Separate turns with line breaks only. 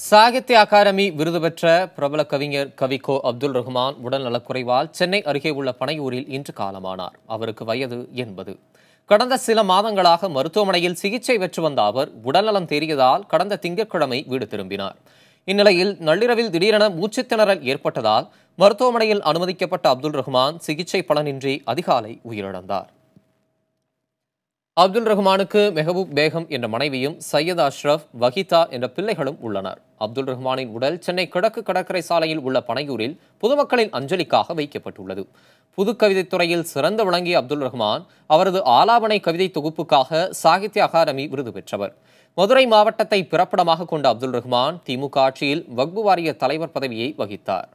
சாகித்ய அகாடமி விருது பெற்ற பிரபல கவிஞர் கவிக்கோ அப்துல் ரஹ்மான் உடல்நலக்குறைவால் சென்னை அருகே உள்ள பனையூரில் இன்று காலமானார். அவருக்கு வயது 80. கடந்த சில மாதங்களாக மருத்துவமனையில் சிகிச்சை பெற்று வந்த அவர் உடல்நலம் தேறியதால் கடந்த திங்கட்கிழமை வீடு திரும்பினார். இந்நிலையில் நள்ளிரவில் திடீரென மூச்சுத்திணறல் ஏற்பட்டதால் மருத்துவமனையில் அனுமதிக்கப்பட்ட அப்துல் ரஹ்மான் சிகிச்சை பலனின்றி அதிகாலை உயிரிழந்தார். அப்துல் ரஹ்மானுக்கு மெஹபூப் பேகம் என்ற மனைவியும் சையத் அஷ்ரப், வஹீதா என்ற பிள்ளைகளும் உள்ளனர். அப்துல் ரஹ்மானின் உடல் சென்னை கிழக்கு கடற்கரை சாலையில் உள்ள பனையூரில் பொதுமக்களின் அஞ்சலிக்காக வைக்கப்பட்டுள்ளது. புதுக்கவிதைத்துறையில் சிறந்து விளங்கிய அப்துல் ரஹ்மான் அவரது ஆலாபனை கவிதை தொகுப்புக்காக சாகித்ய அகாடமி விருது பெற்றவர். மதுரை மாவட்டத்தை பிறப்பிடமாக கொண்ட அப்துல் ரஹ்மான் திமுக ஆட்சியில் வக்பு வாரிய தலைவர் பதவியை வகித்தார்.